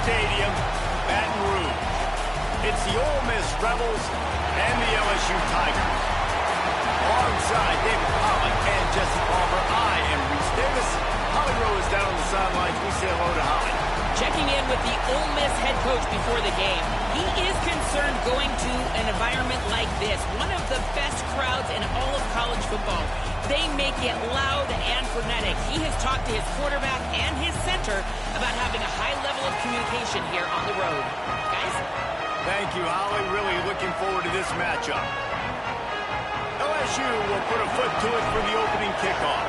Stadium, Baton Rouge. It's the Ole Miss Rebels and the LSU Tigers. Alongside David Pollock and Jesse Palmer, I am Reese Davis. Holly Rowe is down on the sidelines. We say hello to Holly. Checking in with the Ole Miss head coach before the game. He is concerned going to an environment like this, one of the best crowds in all of college football. They make it loud and frenetic. He has talked to his quarterback and his center about having a high level of communication here on the road. Guys? Thank you, Holly. Really looking forward to this matchup. LSU will put a foot to it for the opening kickoff.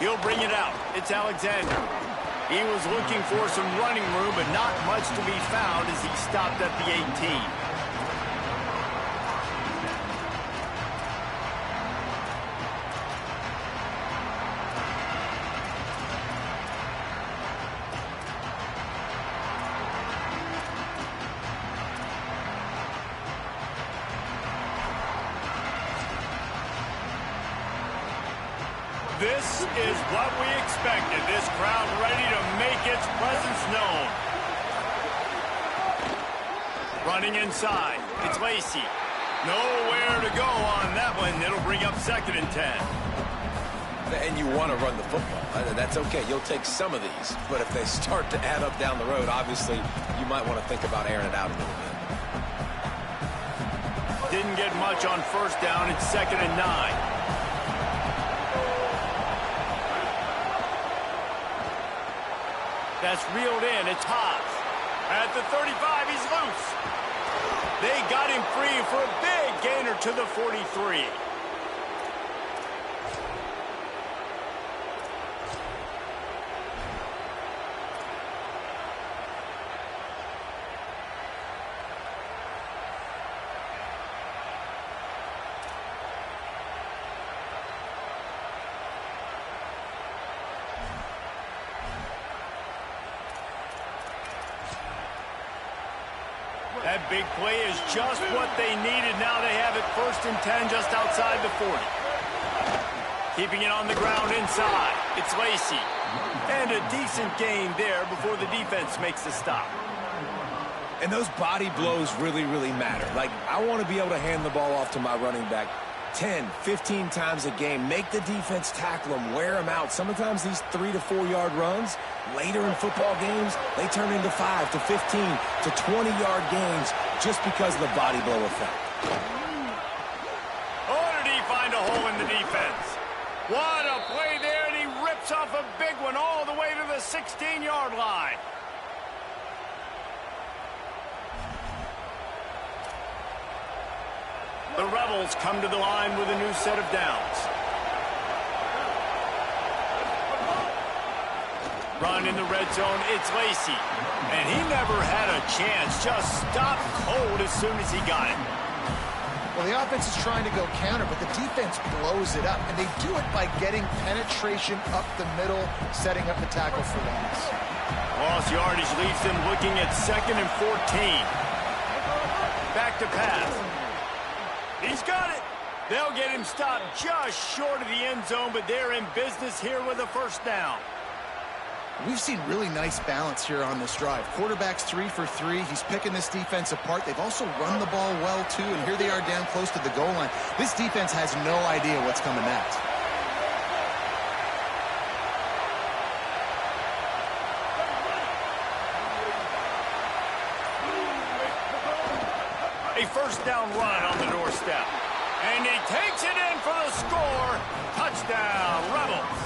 He'll bring it out. It's Alexander. He was looking for some running room, but not much to be found as he stopped at the 18. This is what we expected. This crowd ready to make its presence known. Running inside. It's Lacey. Nowhere to go on that one. It'll bring up 2nd and 10. And you want to run the football. That's okay. You'll take some of these. But if they start to add up down the road, obviously, you might want to think about airing it out a little bit. Didn't get much on 1st down. It's 2nd and 9. That's reeled in. It's Haas. At the 35, he's loose. They got him free for a big gainer to the 43. That big play is just what they needed. Now they have it 1st and 10 just outside the 40. Keeping it on the ground inside. It's Lacey. And a decent gain there before the defense makes the stop. And those body blows really, really matter. Like, I want to be able to hand the ball off to my running back 10, 15 times a game. Make the defense tackle them, wear them out. Sometimes these 3 to 4 yard runs, later in football games, they turn into 5 to 15 to 20 yard gains just because of the body blow effect. Oh, did he find a hole in the defense? What a play there, and he rips off a big one all the way to the 16-yard line. The Rebels come to the line with a new set of downs. Run in the red zone, it's Lacey. And he never had a chance, just stopped cold as soon as he got it. Well, the offense is trying to go counter, but the defense blows it up. And they do it by getting penetration up the middle, setting up the tackle for loss. Lost yardage leaves them looking at 2nd and 14. Back to pass. He's got it. They'll get him stopped just short of the end zone, but they're in business here with a 1st down. We've seen really nice balance here on this drive. Quarterback's 3 for 3. He's picking this defense apart. They've also run the ball well, too, and here they are down close to the goal line. This defense has no idea what's coming next. A 1st down run on the doorstep. And he takes it in for the score. Touchdown, Rebels.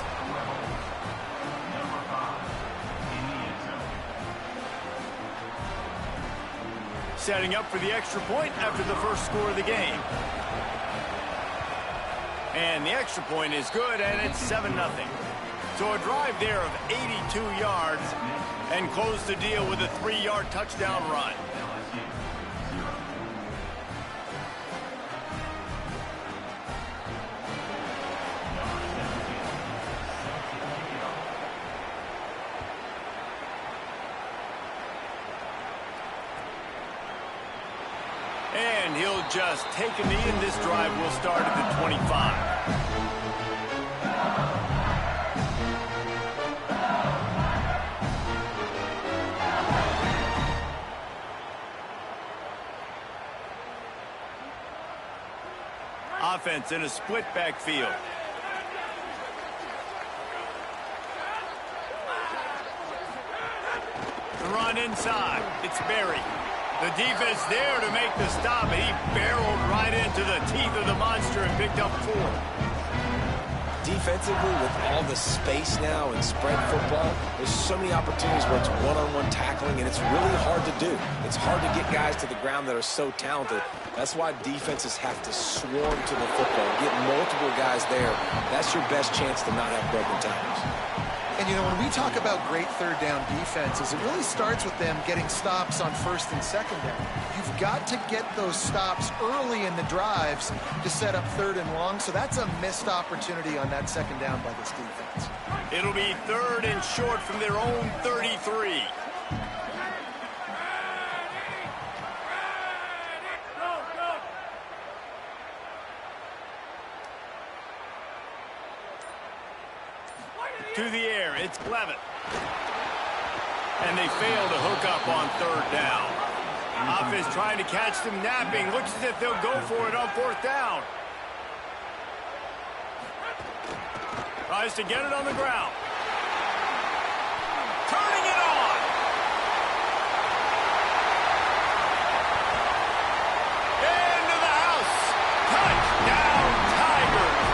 Setting up for the extra point after the 1st score of the game. And the extra point is good, and it's 7-0. So a drive there of 82 yards and close the deal with a 3-yard touchdown run. And he'll just take a knee, and this drive will start at the 25. Offense in a split backfield. The run inside. It's Berry. The defense there to make the stop, and he barreled right into the teeth of the monster and picked up 4. Defensively, with all the space now and spread football, there's so many opportunities where it's one-on-one tackling, and it's really hard to do. It's hard to get guys to the ground that are so talented. That's why defenses have to swarm to the football, get multiple guys there. That's your best chance to not have broken tackles. And, you know, when we talk about great third down defenses, it really starts with them getting stops on first and second down. You've got to get those stops early in the drives to set up third and long, so that's a missed opportunity on that second down by this defense. It'll be 3rd and short from their own 33. To the air, it's Levitt. And they fail to hook up on 3rd down. Offense trying to catch them napping. Looks as if they'll go for it on 4th down. Tries to get it on the ground. Turning it on. Into the house. Touchdown, Tigers.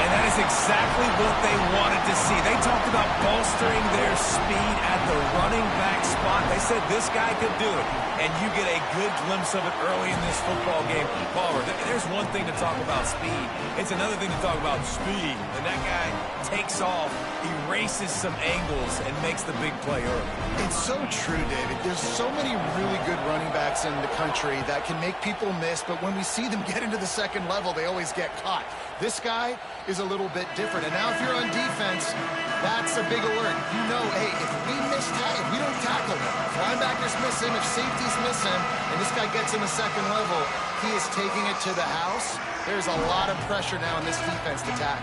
And that is exactly what they wanted to see. They talked about bolstering their speed at the running back spot. They said this guy could do it. And you get a good glimpse of it early in this football game. Palmer, there's one thing to talk about speed. It's another thing to talk about speed. And that guy takes off, erases some angles, and makes the big play early. It's so true, David. There's so many really good running backs in the country that can make people miss, but when we see them get into the second level, they always get caught. This guy is a little bit different. And now if you're on defense, that's a big alert. You know, hey, if we don't tackle him, if linebackers miss him, if safeties miss him, and this guy gets in the second level, he is taking it to the house. There's a lot of pressure now in this defense to tackle.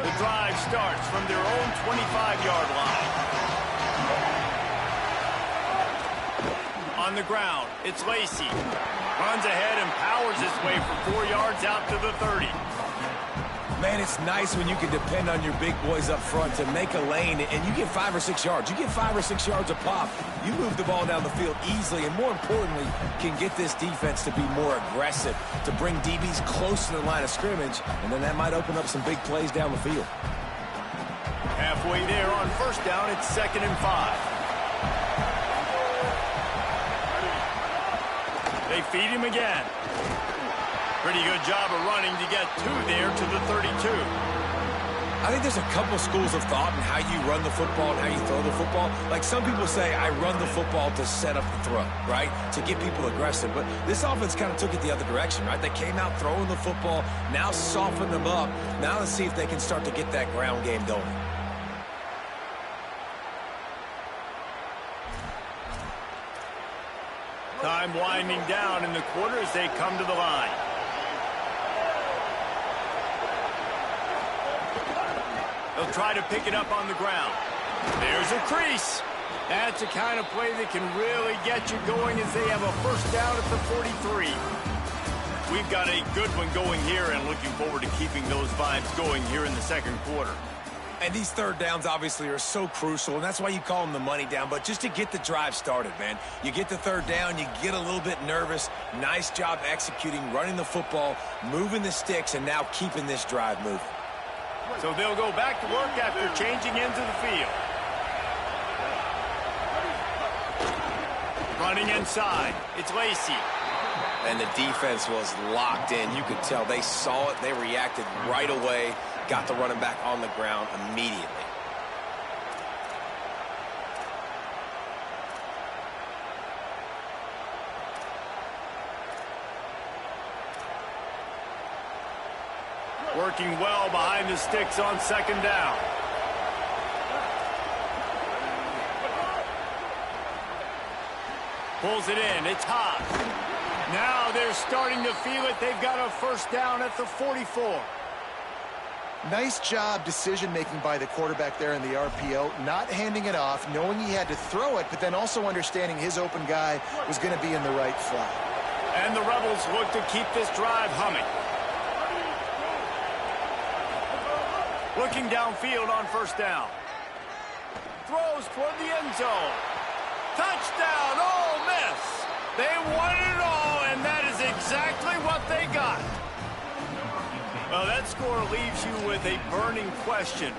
The drive starts from their own 25-yard line. On the ground, it's Lacy. Runs ahead and powers his way for 4 yards out to the 30. Man, it's nice when you can depend on your big boys up front to make a lane, and you get 5 or 6 yards. You get 5 or 6 yards a pop. You move the ball down the field easily, and more importantly, can get this defense to be more aggressive, to bring DBs close to the line of scrimmage, and then that might open up some big plays down the field. Halfway there on 1st down, it's 2nd and 5. They feed him again. Pretty good job of running to get 2 there to the 32. I think there's a couple schools of thought in how you run the football and how you throw the football. Like some people say, I run the football to set up the throw, right? To get people aggressive. But this offense kind of took it the other direction, right? They came out throwing the football, now soften them up. Now let's see if they can start to get that ground game going. Time winding down in the quarter as they come to the line. They'll try to pick it up on the ground. There's a crease. That's the kind of play that can really get you going as they have a 1st down at the 43. We've got a good one going here and looking forward to keeping those vibes going here in the 2nd quarter. And these 3rd downs obviously are so crucial, and that's why you call them the money down. But just to get the drive started, man, you get the 3rd down, you get a little bit nervous. Nice job executing, running the football, moving the sticks, and now keeping this drive moving. So they'll go back to work after changing into the field. Running inside, it's Lacy. And the defense was locked in. You could tell they saw it, they reacted right away. Got the running back on the ground immediately. Working well behind the sticks on 2nd down. Pulls it in. It's hot. Now they're starting to feel it. They've got a 1st down at the 44. Nice job decision-making by the quarterback there in the RPO, not handing it off, knowing he had to throw it, but then also understanding his open guy was going to be in the right flat. And the Rebels look to keep this drive humming. Looking downfield on first down. Throws toward the end zone. Touchdown, Ole Miss. They won it all, and that is exactly what they got. Well, that score leaves you with a burning question.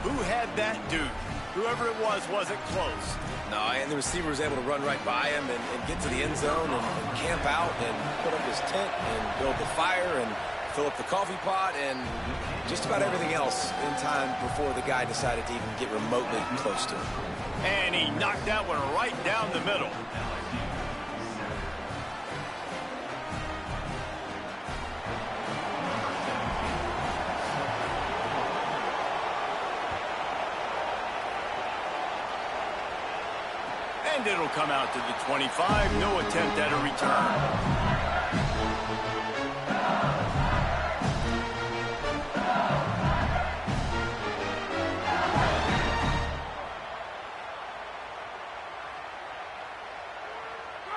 Who had that dude? Whoever it was wasn't close. No, and the receiver was able to run right by him and get to the end zone and camp out and put up his tent and build the fire and fill up the coffee pot and just about everything else in time before the guy decided to even get remotely close to him. And he knocked that one right down the middle. And it'll come out to the 25. No attempt at a return.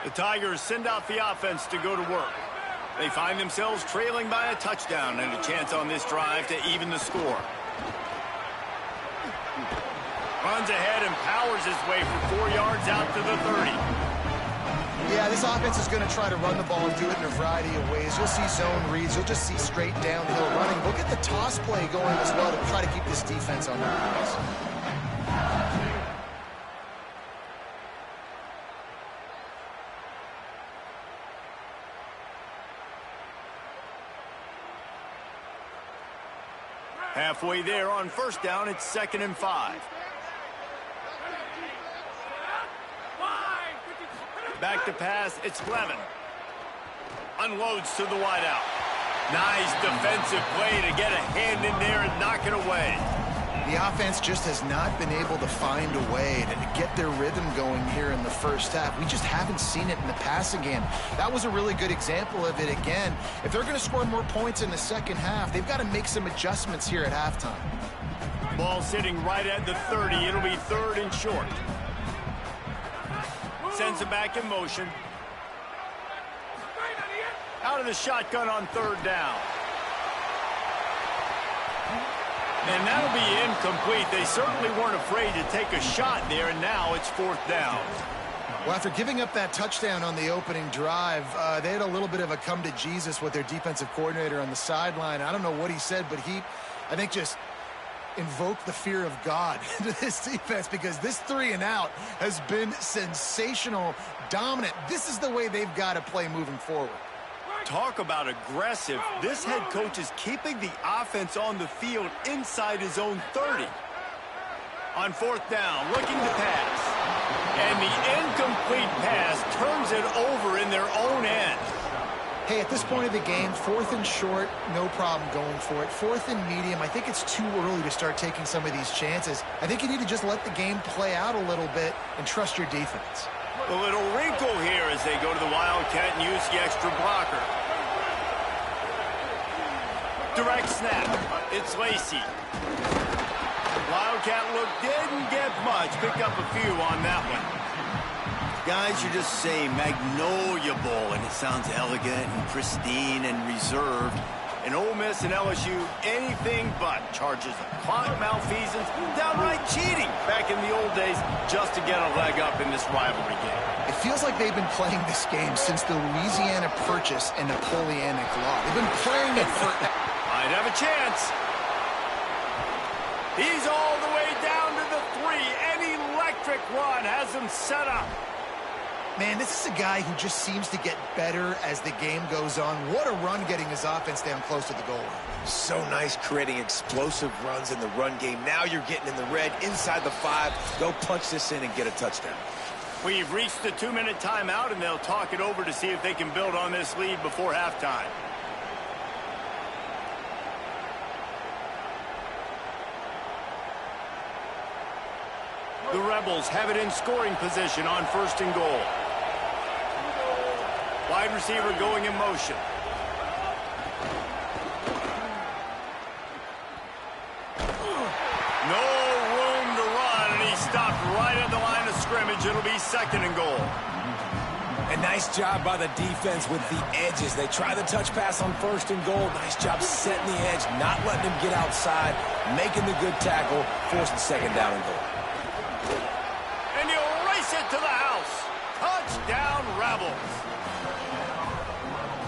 The Tigers send out the offense to go to work. They find themselves trailing by a touchdown and a chance on this drive to even the score. Runs ahead and powers his way for 4 yards out to the 30. Yeah, this offense is going to try to run the ball and do it in a variety of ways. You'll see zone reads. You'll just see straight downhill running. We'll get the toss play going as well to try to keep this defense on their heels. Halfway there on first down, it's 2nd and 5. Back to pass, it's Levin. Unloads to the wideout. Nice defensive play to get a hand in there and knock it away. The offense just has not been able to find a way to get their rhythm going here in the first half. We just haven't seen it in the passing game. That was a really good example of it again. If they're going to score more points in the second half, they've got to make some adjustments here at halftime. Ball sitting right at the 30. It'll be 3rd and short. Sends it back in motion. Out of the shotgun on 3rd down. And that'll be incomplete. They certainly weren't afraid to take a shot there, and now it's 4th down. Well, after giving up that touchdown on the opening drive, they had a little bit of a come to Jesus with their defensive coordinator on the sideline. I don't know what he said, but he, I think, just invoked the fear of God into this defense because this 3 and out has been sensational, dominant. This is the way they've got to play moving forward. Talk about aggressive. This head coach is keeping the offense on the field inside his own 30. On 4th down, looking to pass. And the incomplete pass turns it over in their own end. Hey, at this point of the game, 4th and short, no problem going for it. 4th and medium, I think it's too early to start taking some of these chances. I think you need to just let the game play out a little bit and trust your defense. A little wrinkle here as they go to the Wildcat and use the extra blocker. Direct snap. It's Lacey. Wildcat look didn't get much. Picked up a few on that one. Guys, you just say Magnolia Bowl, and it sounds elegant and pristine and reserved. And Ole Miss and LSU, anything but charges of clock malfeasance, downright cheating back in the old days just to get a leg up in this rivalry game. It feels like they've been playing this game since the Louisiana Purchase and Napoleonic Law. They've been playing it for... Might have a chance. He's all the way down to the 3. An electric run has him set up. Man, this is a guy who just seems to get better as the game goes on. What a run getting his offense down close to the goal line. So nice creating explosive runs in the run game. Now you're getting in the red inside the 5. Go punch this in and get a touchdown. We've reached the 2-minute timeout, and they'll talk it over to see if they can build on this lead before halftime. The Rebels have it in scoring position on 1st and goal. Wide receiver going in motion. right at the line of scrimmage. It'll be 2nd and goal. A nice job by the defense with the edges. They try the touch pass on 1st and goal. Nice job setting the edge, not letting him get outside, making the good tackle, forcing 2nd down and goal. And he'll race it to the house. Touchdown, Rebels.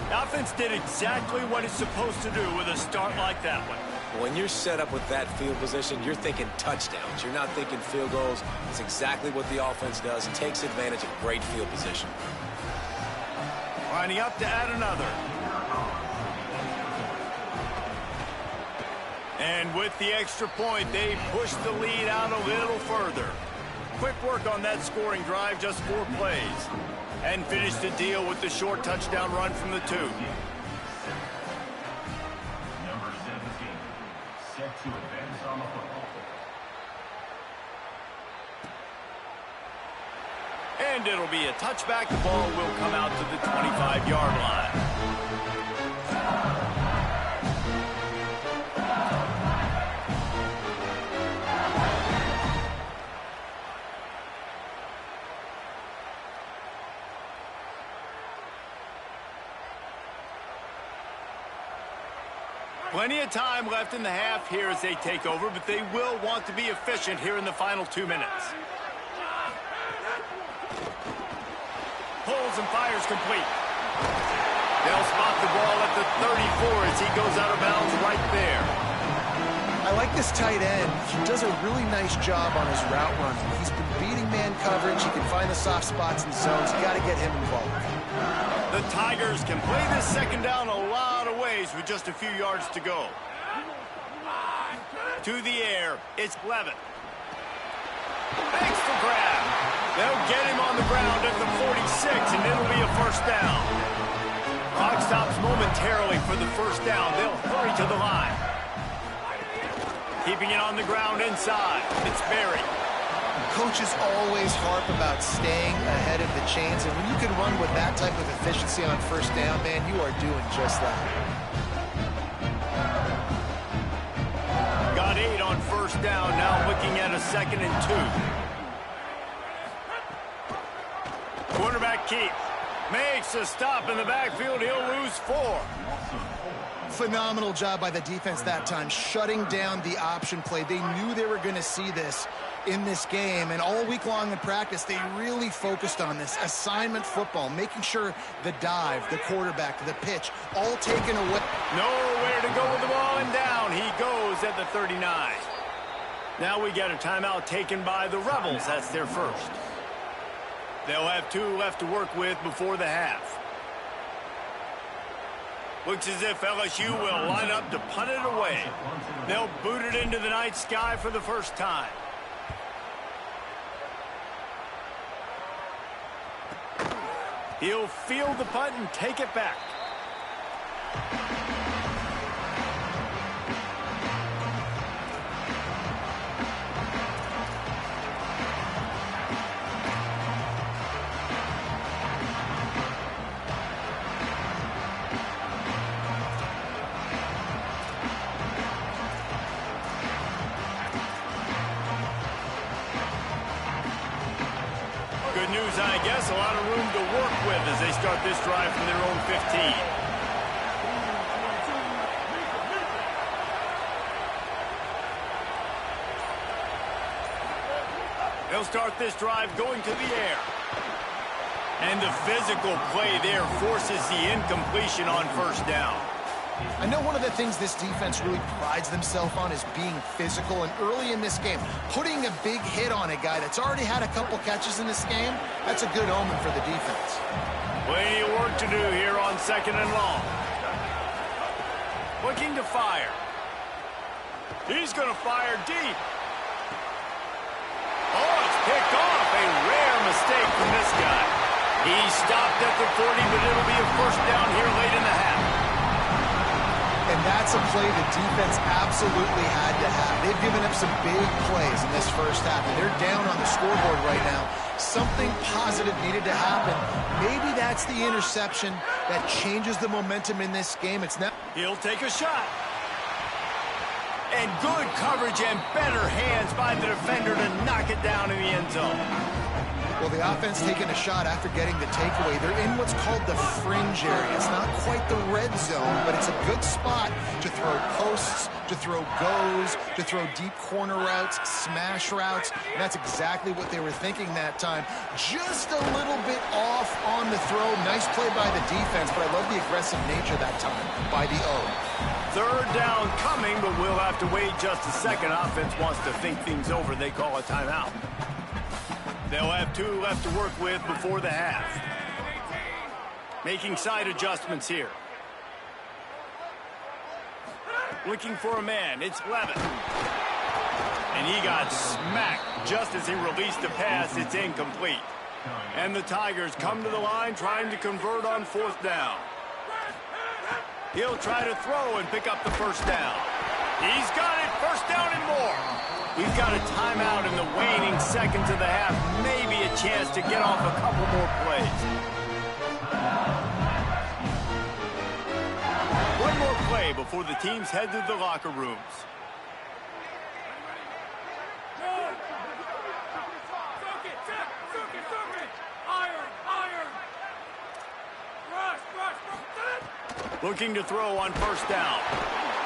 The offense did exactly what it's supposed to do with a start like that one. When you're set up with that field position, you're thinking touchdowns. You're not thinking field goals. It's exactly what the offense does. Takes advantage of great field position. Lining up to add another. And with the extra point, they push the lead out a little further. Quick work on that scoring drive, just 4 plays. And finish the deal with the short touchdown run from the 2. Number 17, set to advance on the football. And it'll be a touchback. The ball will come out to the 25-yard line. Plenty of time left in the half here as they take over, but they will want to be efficient here in the final 2 minutes. Pulls and fires complete. They'll spot the ball at the 34 as he goes out of bounds right there. I like this tight end. He does a really nice job on his route running. He's been beating man coverage. He can find the soft spots and zones. You got to get him involved. The Tigers can play this 2nd down a lot of ways with just a few yards to go. To the air, it's Levin. Thanks for grab. They'll get him on the ground at the 46, and it'll be a 1st down. Clock stops momentarily for the 1st down. They'll hurry to the line. Keeping it on the ground inside. It's Berry. Coaches always harp about staying ahead of the chains, and when you can run with that type of efficiency on 1st down, man, you are doing just that. Got 8 on 1st down, now looking at a 2nd and 2. Quarterback keep. Makes a stop in the backfield. He'll lose 4. Phenomenal job by the defense that time, shutting down the option play. They knew they were going to see this in this game, and all week long in practice, they really focused on this assignment football, making sure the dive, the quarterback, the pitch, all taken away. Nowhere to go with the ball, and down he goes at the 39. Now we got a timeout taken by the Rebels. That's their 1st. They'll have 2 left to work with before the half. Looks as if LSU will line up to punt it away. They'll boot it into the night sky for the 1st time. He'll field the punt and take it back. Good news, I guess. A lot of room to work with as they start this drive from their own 15. They'll start this drive going to the air. And the physical play there forces the incompletion on 1st down. I know one of the things this defense really prides themselves on is being physical, and early in this game, putting a big hit on a guy that's already had a couple catches in this game, that's a good omen for the defense. Plenty of work to do here on 2nd and long. Looking to fire. He's going to fire deep. Oh, it's picked off. A rare mistake from this guy. He stopped at the 40, but it'll be a 1st down here late in the half. And that's a play the defense absolutely had to have. They've given up some big plays in this 1st half, and they're down on the scoreboard right now. Something positive needed to happen. Maybe that's the interception that changes the momentum in this game. It's not. He'll take a shot. And good coverage and better hands by the defender to knock it down in the end zone. Well, the offense taking a shot after getting the takeaway. They're in what's called the fringe area. It's not quite the red zone, but it's a good spot to throw posts, to throw goes, to throw deep corner routes, smash routes. And that's exactly what they were thinking that time. Just a little bit off on the throw. Nice play by the defense, but I love the aggressive nature that time by the O. Third down coming, but we'll have to wait just a second. Offense wants to think things over. They call a timeout. They'll have 2 left to work with before the half. Making side adjustments here. Looking for a man. It's Levis. And he got smacked just as he released the pass. It's incomplete. And the Tigers come to the line trying to convert on 4th down. He'll try to throw and pick up the first down. He's got it. First down and more. We've got a timeout in the waning seconds of the half. Maybe a chance to get off a couple more plays. One more play before the teams head to the locker rooms. Looking to throw on first down.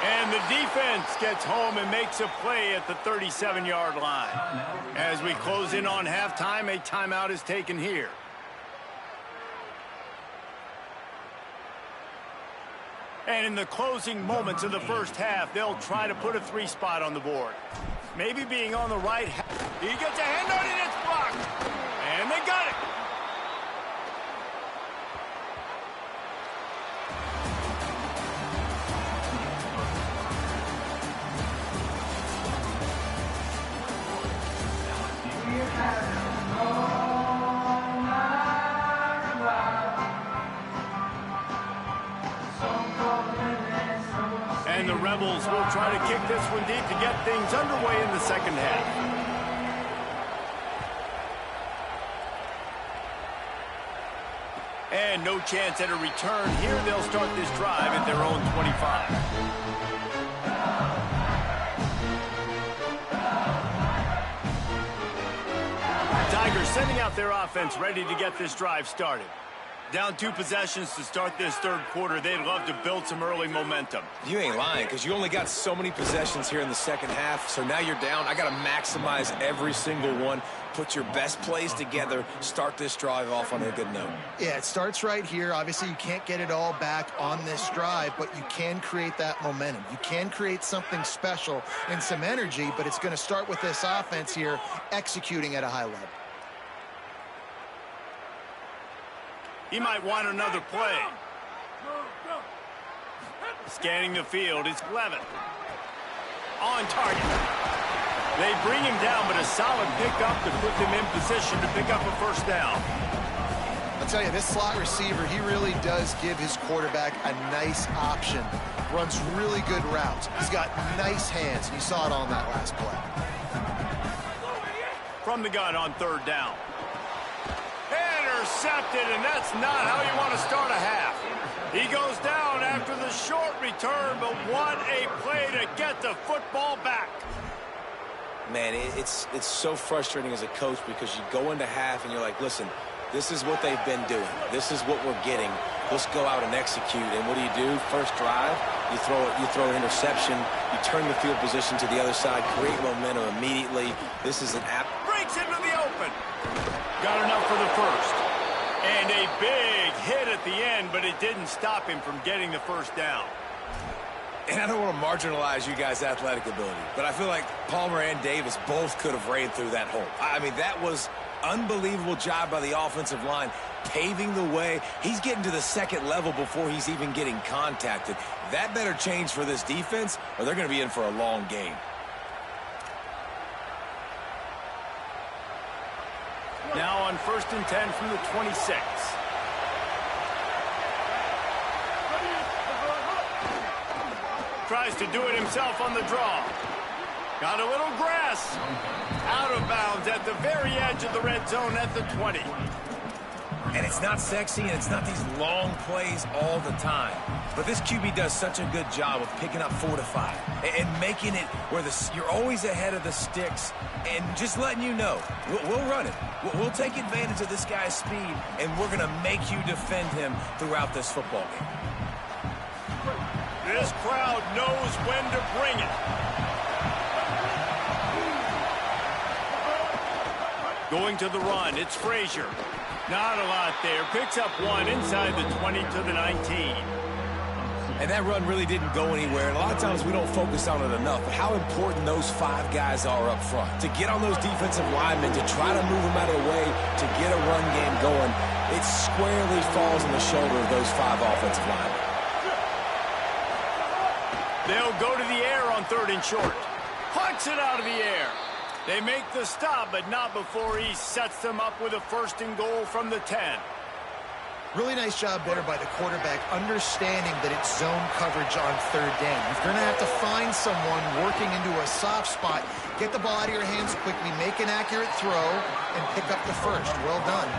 And the defense gets home and makes a play at the 37-yard line. As we close in on halftime, a timeout is taken here. And in the closing moments of the first half, they'll try to put a 3 spot on the board. Maybe being on the right. He gets a hand on it, it's blocked. And they got it. And the Rebels will try to kick this one deep to get things underway in the second half. And no chance at a return here. They'll start this drive at their own 25. Tigers sending out their offense ready to get this drive started. Down 2 possessions to start this third quarter. They'd love to build some early momentum. You ain't lying, because you only got so many possessions here in the second half, so now you're down. I got to maximize every single one, put your best plays together, start this drive off on a good note. Yeah, it starts right here. Obviously, you can't get it all back on this drive, but you can create that momentum. You can create something special and some energy, but it's going to start with this offense here executing at a high level. He might want another play. Scanning the field, it's Levis. On target. They bring him down, but a solid pickup to put them in position to pick up a first down. I'll tell you, this slot receiver, he really does give his quarterback a nice option. Runs really good routes. He's got nice hands, and you saw it on that last play. From the gun on 3rd down. Intercepted, and that's not how you want to start a half. He goes down after the short return, but what a play to get the football back. Man, it's so frustrating as a coach because you go into half and you're like, listen, this is what they've been doing. This is what we're getting. Let's go out and execute. And what do? First drive, you throw an interception, you turn the field position to the other side, create momentum immediately. This is an app. Breaks into the open. Got enough for the first. And a big hit at the end, but it didn't stop him from getting the first down. And I don't want to marginalize you guys' athletic ability, but I feel like Palmer and Davis both could have ran through that hole. I mean, that was unbelievable job by the offensive line, paving the way. He's getting to the second level before he's even getting contacted. That better change for this defense, or they're going to be in for a long game. Now on 1st and 10 from the 26. Tries to do it himself on the draw. Got a little grass. Out of bounds at the very edge of the red zone at the 20. And it's not sexy, and it's not these long plays all the time. But this QB does such a good job of picking up 4 to 5 and making it where you're always ahead of the sticks and just letting you know, we'll run it. We'll take advantage of this guy's speed, and we're going to make you defend him throughout this football game. This crowd knows when to bring it. Going to the run, it's Frazier. Not a lot there. Picks up 1 inside the 20 to the 19. And that run really didn't go anywhere. And a lot of times we don't focus on it enough, but how important those 5 guys are up front. To get on those defensive linemen, to try to move them out of the way, to get a run game going, it squarely falls on the shoulder of those 5 offensive linemen. They'll go to the air on 3rd and short. Punts it out of the air. They make the stop, but not before he sets them up with a 1st and goal from the 10. Really nice job there by the quarterback, understanding that it's zone coverage on 3rd down. You're going to have to find someone working into a soft spot, get the ball out of your hands quickly, make an accurate throw, and pick up the 1st. Well done.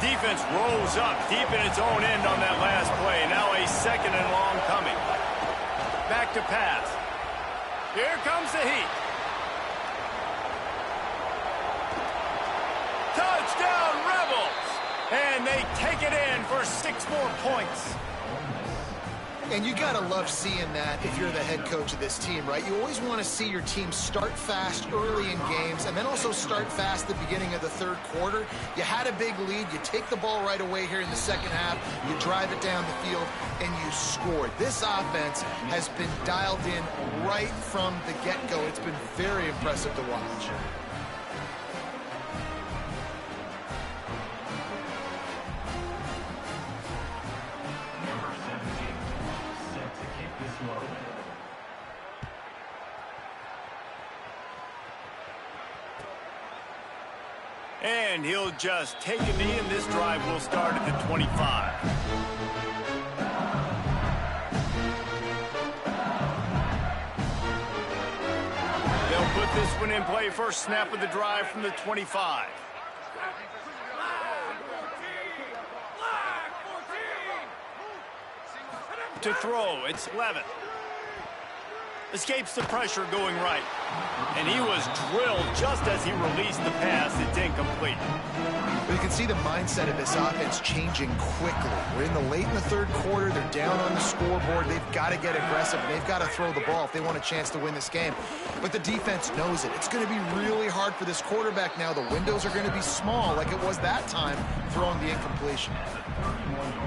Defense rolls up deep in its own end on that last play. Now a 2nd and long coming. Back to pass. Here comes the heat. Touchdown, Rebels! And they take it in for 6 more points. And you got to love seeing that if you're the head coach of this team, right? You always want to see your team start fast early in games and then also start fast at the beginning of the 3rd quarter. You had a big lead. You take the ball right away here in the 2nd half. You drive it down the field, and you scored. This offense has been dialed in right from the get-go. It's been very impressive to watch. And he'll just take a knee, and this drive will start at the 25. They'll put this one in play. First snap of the drive from the 25. To throw, it's Levitt. Escapes the pressure going right. And he was drilled just as he released the pass. It's incomplete. But you can see the mindset of this offense changing quickly. We're in the late in the 3rd quarter. They're down on the scoreboard. They've got to get aggressive, and they've got to throw the ball if they want a chance to win this game. But the defense knows it. It's going to be really hard for this quarterback now. The windows are going to be small like it was that time throwing the incompletion.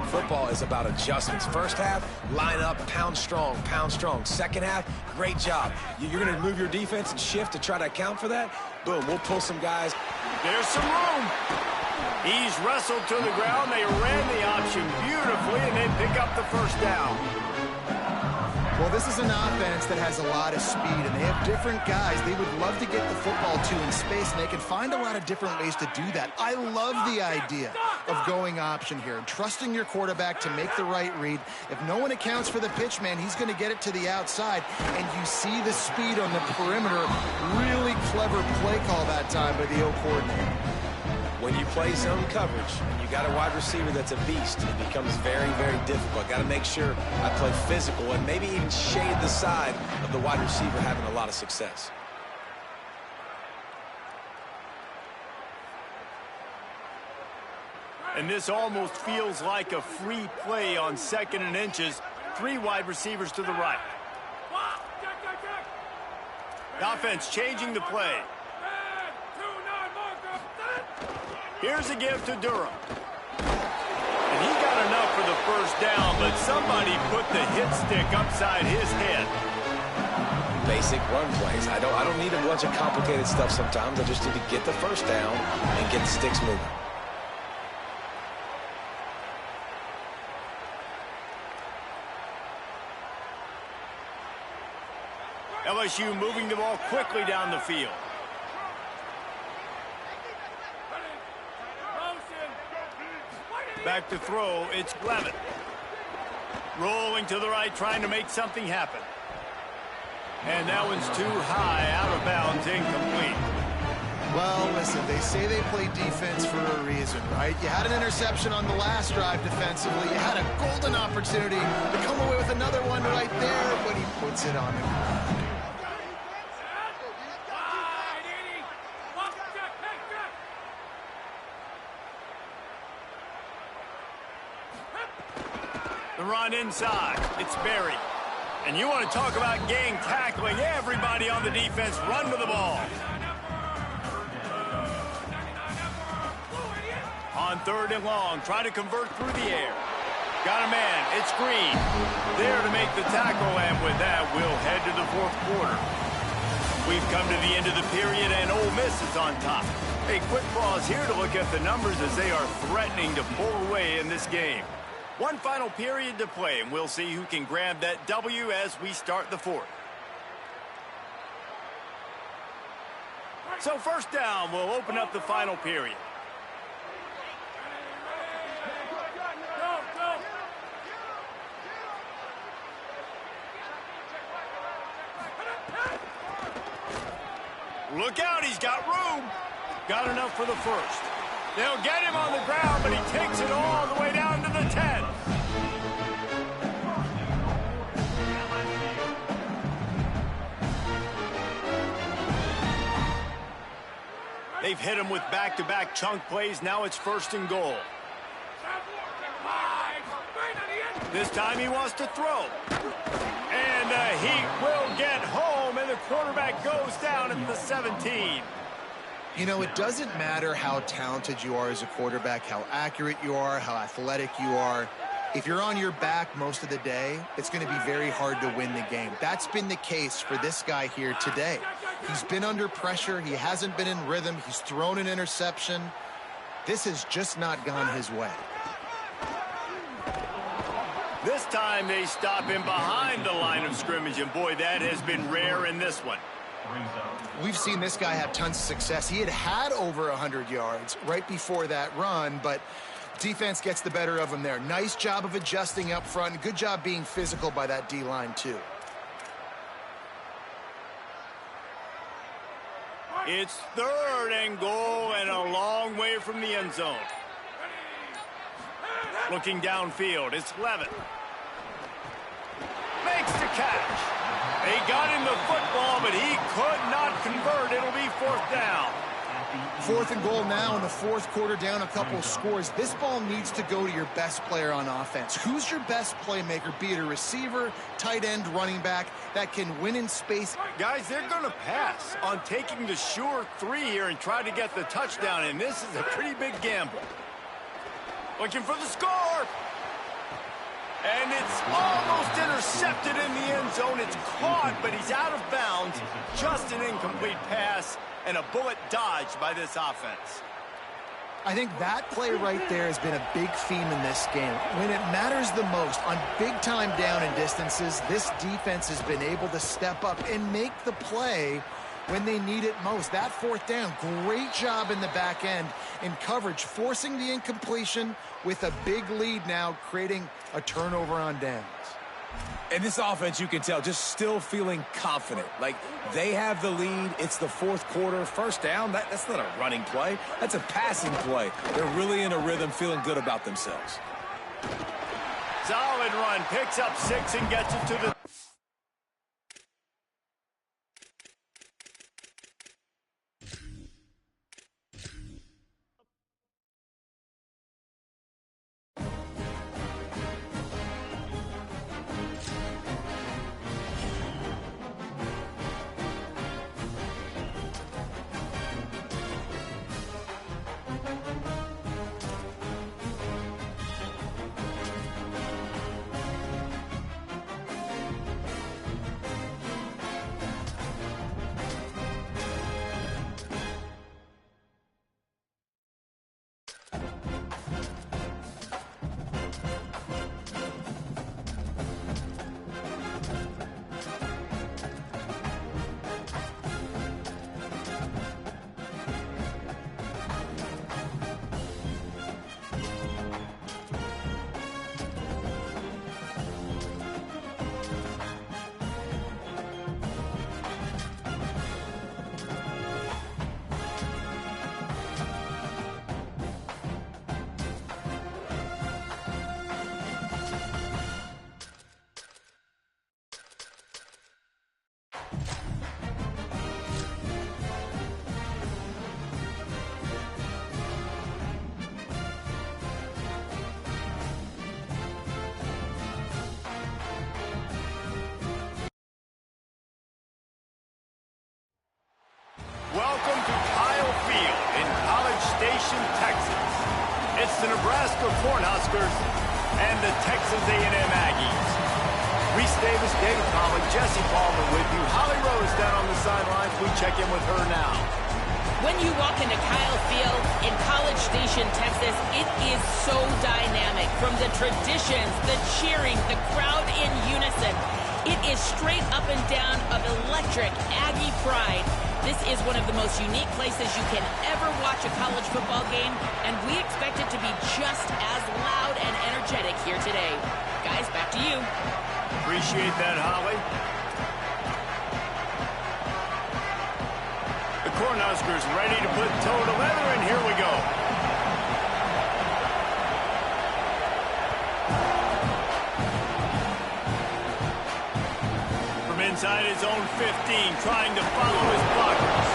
Football is about adjustments. First half, line up, pound strong, pound strong. Second half, great job. You're going to move your defense and shift to try to account for that. Boom, we'll pull some guys. There's some room. He's wrestled to the ground. They ran the option beautifully, and they pick up the 1st down. Well, this is an offense that has a lot of speed, and they have different guys they would love to get the football to in space, and they can find a lot of different ways to do that. I love the idea of going option here and trusting your quarterback to make the right read. If no one accounts for the pitch, man, he's going to get it to the outside, and you see the speed on the perimeter. Really clever play call that time by the O coordinator. When you play zone coverage and you got a wide receiver that's a beast, it becomes very, very difficult. Got to make sure I play physical and maybe even shade the side of the wide receiver having a lot of success. And this almost feels like a free play on 2nd and inches. 3 wide receivers to the right. The offense changing the play. Here's a give to Durham. And he got enough for the 1st down, but somebody put the hit stick upside his head. Basic run plays. I don't need a bunch of complicated stuff sometimes. I just need to get the 1st down and get the sticks moving. LSU moving the ball quickly down the field. Back to throw, it's Levitt. Rolling to the right, trying to make something happen. And that one's too high, out of bounds, incomplete. Well, listen, they say they play defense for a reason, Right? You had an interception on the last drive defensively. You had a golden opportunity to come away with another one right there, but he puts it on the ground. The run inside. It's Berry. And you want to talk about gang tackling. Everybody on the defense run to the ball. On 3rd and long, try to convert through the air. Got a man. It's Green. There to make the tackle, and with that, we'll head to the 4th quarter. We've come to the end of the period, and Ole Miss is on top. A quick pause here to look at the numbers as they are threatening to pull away in this game. One final period to play, and we'll see who can grab that W as we start the 4th. So 1st down, we'll open up the final period. Look out, he's got room. Got enough for the 1st. They'll get him on the ground, but he takes it all the way down to the 10. They've hit him with back-to-back chunk plays. Now it's 1st and goal. This time he wants to throw. And the Heat will get home, and the quarterback goes down at the 17. You know, it doesn't matter how talented you are as a quarterback, how accurate you are, how athletic you are. If you're on your back most of the day, it's going to be very hard to win the game. That's been the case for this guy here today. He's been under pressure. He hasn't been in rhythm. He's thrown an interception. This has just not gone his way. This time they stop him behind the line of scrimmage, and boy, that has been rare in this one. We've seen this guy have tons of success. He had over 100 yards right before that run, but defense gets the better of him there. Nice job of adjusting up front. Good job being physical by that D-line, too. It's 3rd and goal and a long way from the end zone. Looking downfield, it's Levitt. Makes the catch. They got him the football, but he could not convert. It'll be 4th down. 4th and goal now in the 4th quarter, down a couple of scores. This ball needs to go to your best player on offense. Who's your best playmaker? Be it a receiver, tight end, running back that can win in space. Guys, they're going to pass on taking the sure 3 here and try to get the touchdown, and this is a pretty big gamble. Looking for the score. And it's almost intercepted in the end zone. It's caught, but he's out of bounds. Just an incomplete pass and a bullet dodged by this offense. I think that play right there has been a big theme in this game. When it matters the most, on big-time down and distances, this defense has been able to step up and make the play when they need it most. That 4th down, great job in the back end in coverage, forcing the incompletion with a big lead now, creating a turnover on downs. And this offense, you can tell, just still feeling confident. Like, they have the lead. It's the 4th quarter. 1st down, that's not a running play. That's a passing play. They're really in a rhythm, feeling good about themselves. Solid run. Picks up 6 and gets it to the... Station, Texas. It's the Nebraska Cornhuskers and the Texas A&M Aggies. Reese Davis, David Pollack, Jesse Palmer with you. Holly Rose down on the sidelines. We check in with her now. When you walk into Kyle Field in College Station, Texas, it is so dynamic. From the traditions, the cheering, the crowd in unison. It is straight up and down of electric Aggie pride. This is one of the most unique places you can ever watch a college football game, and we expect it to be just as loud and energetic here today. Guys, back to you. Appreciate that, Holly. The Cornhuskers ready to put toe to leather, and here we go. From inside his own 15, trying to follow his blockers.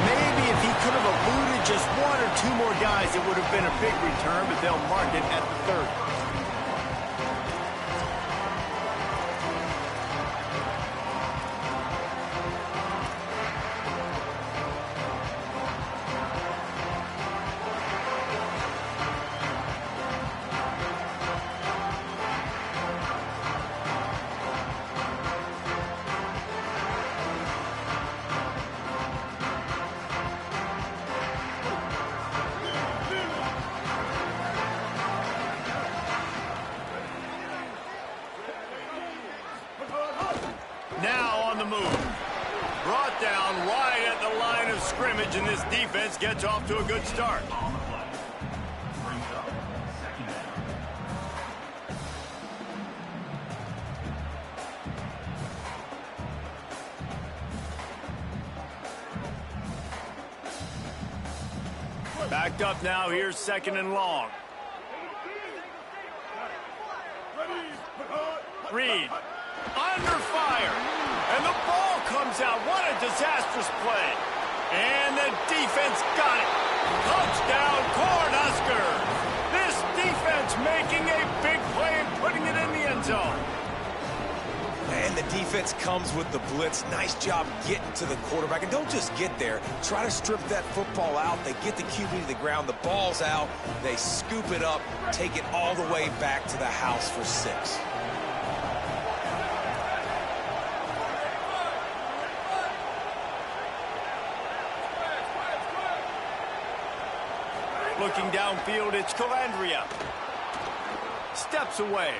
Maybe if he could have eluded just one or two more guys, it would have been a big return, but they'll mark it at the 30. Now on the move. Brought down right at the line of scrimmage, and this defense gets off to a good start. Backed up now, here's 2nd and long. Reed. Under fire, and the ball comes out. What a disastrous play. And the defense got it. Touchdown, Cornhuskers. This defense making a big play and putting it in the end zone. And the defense comes with the blitz. Nice job getting to the quarterback. And don't just get there. Try to strip that football out. They get the QB to the ground. The ball's out. They scoop it up, take it all the way back to the house for 6. Looking downfield, it's Calandria. Steps away.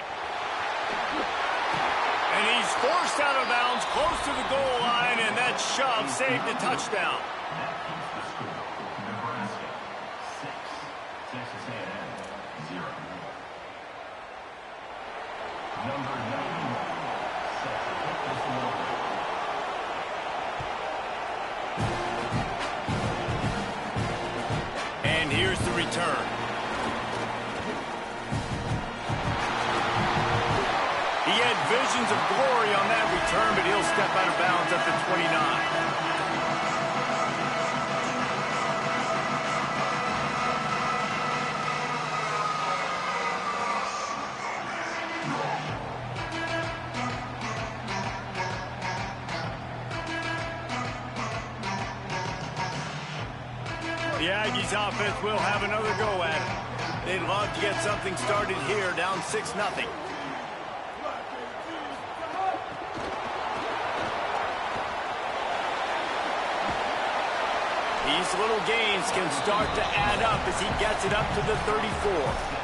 And he's forced out of bounds, close to the goal line, and that shove saved a touchdown. Nebraska 6, Texas A&M 0. Number 91 sets the fifth forward. And here's the return. He had visions of glory on that return, but he'll step out of bounds at the 29. The Aggies offense will have another go at it. They'd love to get something started here, down 6-0. These little gains can start to add up as he gets it up to the 34.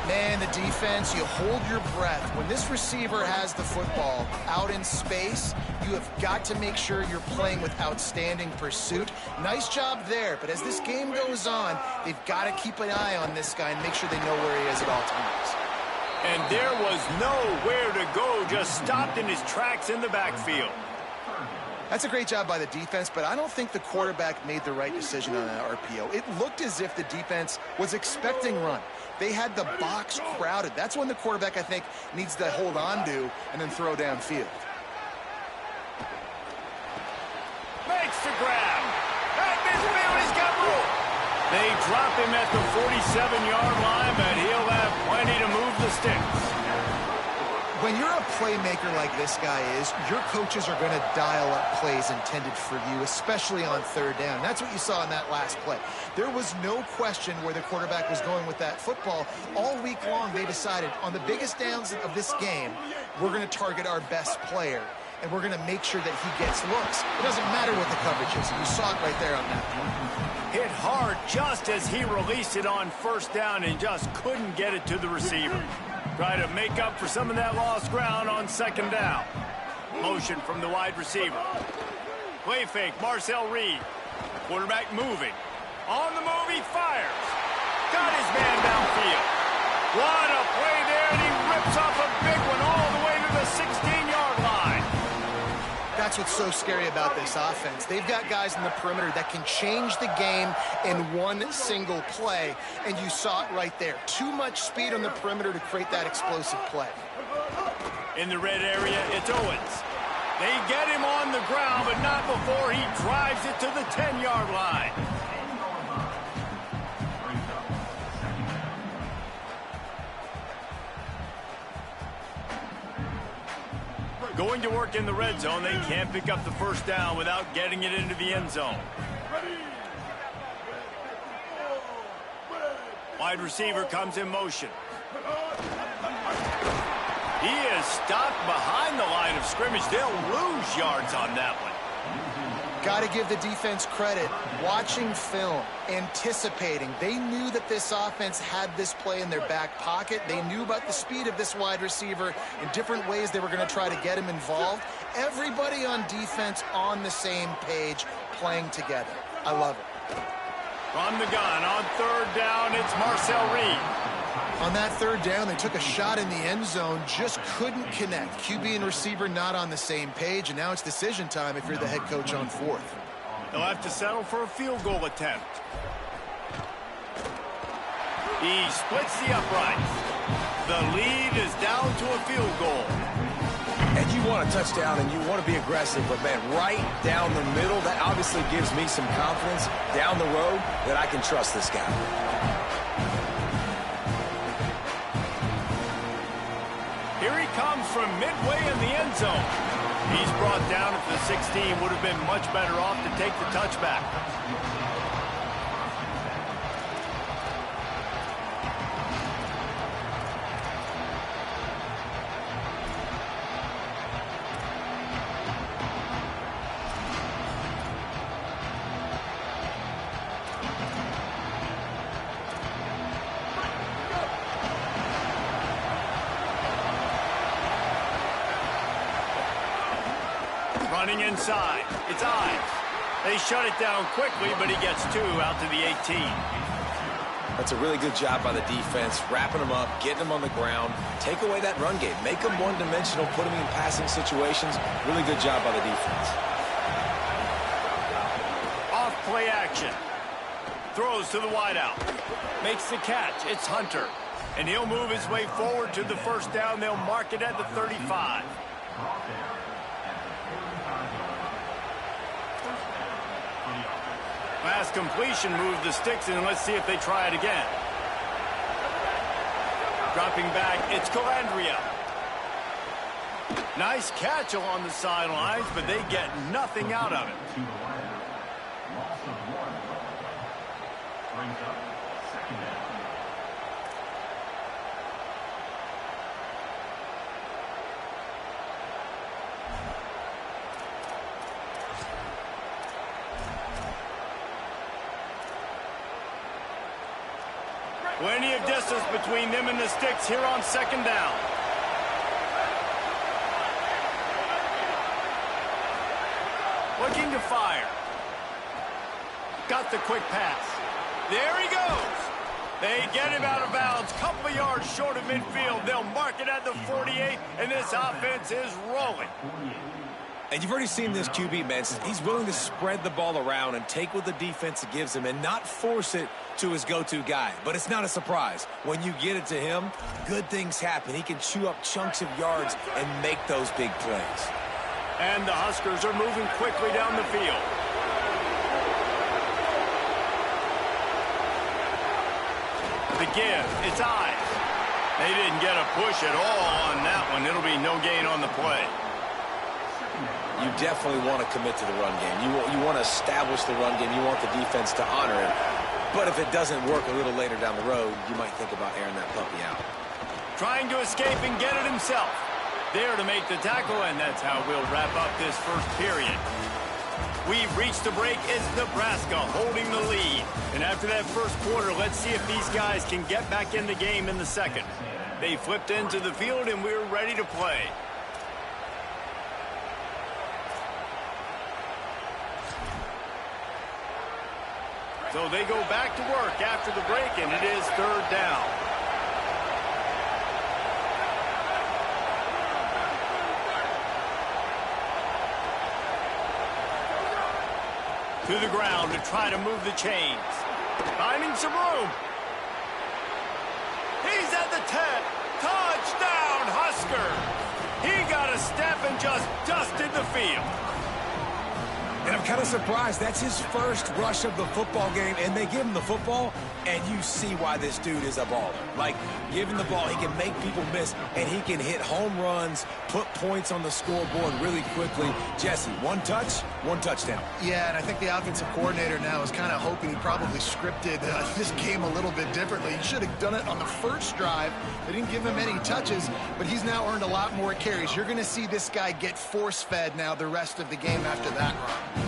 Man, the defense, you hold your breath. When this receiver has the football out in space, you have got to make sure you're playing with outstanding pursuit. Nice job there, but as this game goes on, they've got to keep an eye on this guy and make sure they know where he is at all times. And there was nowhere to go, just stopped in his tracks in the backfield. That's a great job by the defense, but I don't think the quarterback made the right decision on that RPO. It looked as if the defense was expecting run. They had the box crowded. That's when the quarterback, I think, needs to hold on to and then throw downfield. Makes the grab. At midfield, he's got room. They drop him at the 47-yard line, but he'll have plenty to move the sticks. When you're a playmaker like this guy is, your coaches are going to dial up plays intended for you, especially on third down. That's what you saw in that last play. There was no question where the quarterback was going with that football. All week long, they decided on the biggest downs of this game, we're going to target our best player, and we're going to make sure that he gets looks. It doesn't matter what the coverage is. You saw it right there on that one. Hit hard just as he released it on first down and just couldn't get it to the receiver. Try to make up for some of that lost ground on second down. Motion from the wide receiver. Play fake, Marcel Reed. Quarterback moving. On the move, he fires. Got his man downfield. What a play there, and he rips off a big one all the way to the 16-yard line. That's what's so scary about this offense. They've got guys in the perimeter that can change the game in one single play, and you saw it right there. Too much speed on the perimeter to create that explosive play. In the red area, it's Owens. They get him on the ground, but not before he drives it to the 10-yard line. Going to work in the red zone, they can't pick up the first down without getting it into the end zone. Wide receiver comes in motion. He is stopped behind the line of scrimmage. They'll lose yards on that one. Got to give the defense credit. Watching film, anticipating. They knew that this offense had this play in their back pocket. They knew about the speed of this wide receiver in different ways they were going to try to get him involved. Everybody on defense on the same page, playing together. I love it. From the gun on third down, it's Marcel Reed. On that third down, they took a shot in the end zone, just couldn't connect. QB and receiver not on the same page, and now it's decision time if you're the head coach on fourth. They'll have to settle for a field goal attempt. He splits the uprights. The lead is down to a field goal. And you want a touchdown and you want to be aggressive, but man, right down the middle, that obviously gives me some confidence down the road that I can trust this guy. Here he comes from midway in the end zone. He's brought down at the 16. Would have been much better off to take the touchback. Running inside, it's Ives. They shut it down quickly, but he gets two out to the 18. That's a really good job by the defense, wrapping them up, getting them on the ground, take away that run game, make them one-dimensional, put them in passing situations. Really good job by the defense. Off play action. Throws to the wideout. Makes the catch. It's Hunter. And he'll move his way forward to the first down. They'll mark it at the 35. Pass completion moved the sticks, and let's see if they try it again. Dropping back, it's Calandria. Nice catch along the sidelines, but they get nothing out of it. Loss of 1. Brings up second down. Plenty of distance between them and the sticks here on second down. Looking to fire. Got the quick pass. There he goes. They get him out of bounds. Couple of yards short of midfield. They'll mark it at the 48, and this offense is rolling. And you've already seen this QB, man. He's willing to spread the ball around and take what the defense gives him and not force it to his go-to guy. But it's not a surprise. When you get it to him, good things happen. He can chew up chunks of yards and make those big plays. And the Huskers are moving quickly down the field. The give, it's Ives. They didn't get a push at all on that one. It'll be no gain on the play. You definitely want to commit to the run game. You want to establish the run game. You want the defense to honor it. But if it doesn't work a little later down the road, you might think about airing that puppy out. Trying to escape and get it himself. There to make the tackle, and that's how we'll wrap up this first period. We've reached the break. It's Nebraska holding the lead. And after that first quarter, let's see if these guys can get back in the game in the second. They flipped into the field, and we're ready to play. So they go back to work after the break, and it is third down. To the ground to try to move the chains. Finding some room. He's at the 10. Touchdown, Husker. He got a step and just dusted the field. And I'm kind of surprised. That's his first rush of the football game, and they give him the football, and you see why this dude is a baller. Like, give him the ball, he can make people miss, and he can hit home runs, put points on the scoreboard really quickly. Jesse, one touch, one touchdown. Yeah, and I think the offensive coordinator now is kind of hoping he probably scripted this game a little bit differently. He should have done it on the first drive. They didn't give him any touches, but he's now earned a lot more carries. You're going to see this guy get force-fed now the rest of the game after that run.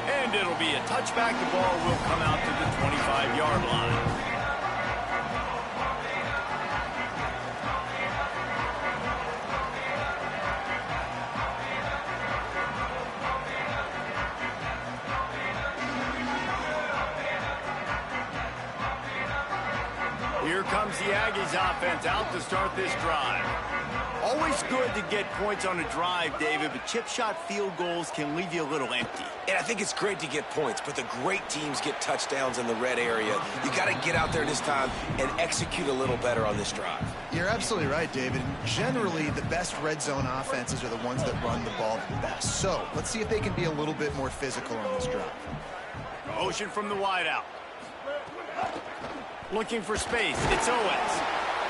And it'll be a touchback. The ball will come out to the 25-yard line. Here comes the Aggies offense out to start this drive. Always good to get points on a drive, David, but chip shot field goals can leave you a little empty. And I think it's great to get points, but the great teams get touchdowns in the red area. You got to get out there this time and execute a little better on this drive. You're absolutely right, David. Generally, the best red zone offenses are the ones that run the ball the best. So let's see if they can be a little bit more physical on this drive. Motion from the wideout. Looking for space. It's Owens.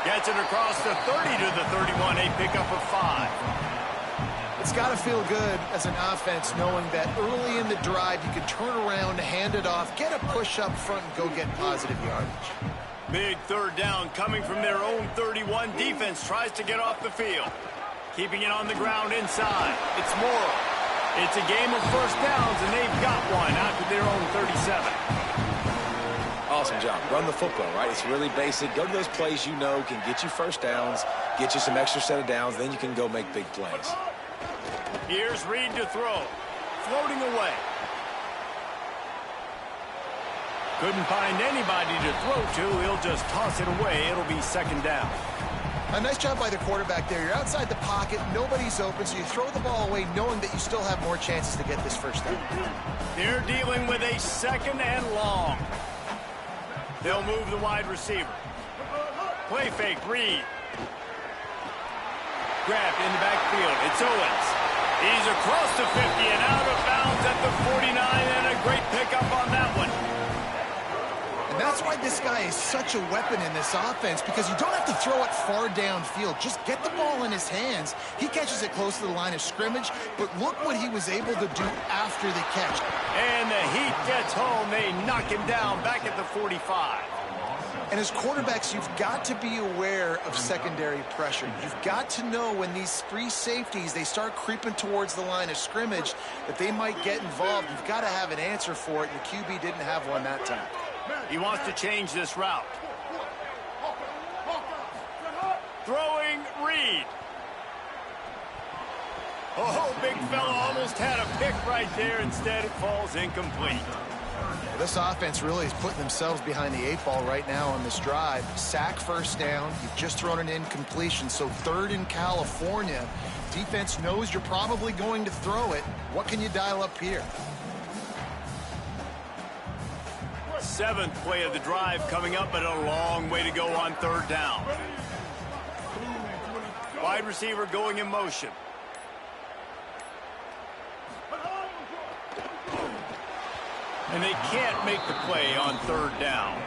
Gets it across the 30 to the 31, a pickup of 5. It's got to feel good as an offense knowing that early in the drive you can turn around, hand it off, get a push up front, and go get positive yardage. Big third down coming from their own 31. Defense tries to get off the field. Keeping it on the ground inside. It's Morrow. It's a game of first downs, and they've got one out to their own 37. Awesome job. Run the football, right? It's really basic. Go to those plays you know can get you first downs, get you some extra set of downs, then you can go make big plays. Here's Reed to throw. Floating away. Couldn't find anybody to throw to. He'll just toss it away. It'll be second down. A nice job by the quarterback there. You're outside the pocket. Nobody's open, so you throw the ball away knowing that you still have more chances to get this first down. They're dealing with a second and long. They'll move the wide receiver. Play fake, Reed. Grabbed in the backfield. It's Owens. He's across the 50 and out of bounds at the 49, and a great pickup on that one. And that's why this guy is such a weapon in this offense, because you don't have to throw it far downfield. Just get the ball in his hands. He catches it close to the line of scrimmage, but look what he was able to do after the catch. And the Heat gets home. They knock him down back at the 45. And as quarterbacks, you've got to be aware of secondary pressure. You've got to know when these free safeties, they start creeping towards the line of scrimmage, that they might get involved. You've got to have an answer for it, and the QB didn't have one that time. He wants to change this route. Throwing Reed. Oh, big fella almost had a pick right there. Instead, it falls incomplete. This offense really is putting themselves behind the 8 ball right now on this drive. Sack first down. You've just thrown an incompletion, so third in California. Defense knows you're probably going to throw it. What can you dial up here? 7th play of the drive coming up, but a long way to go on third down. Wide receiver going in motion. And they can't make the play on third down.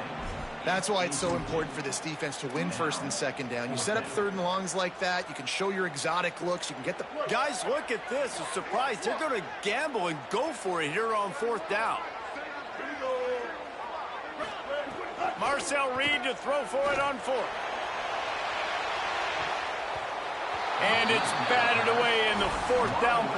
That's why it's so important for this defense to win first and second down. You set up third and longs like that, you can show your exotic looks, you can get the... Guys, look at this. A surprise. They're going to gamble and go for it here on fourth down. Marcel Reed to throw for it on fourth. And it's batted away in the fourth down.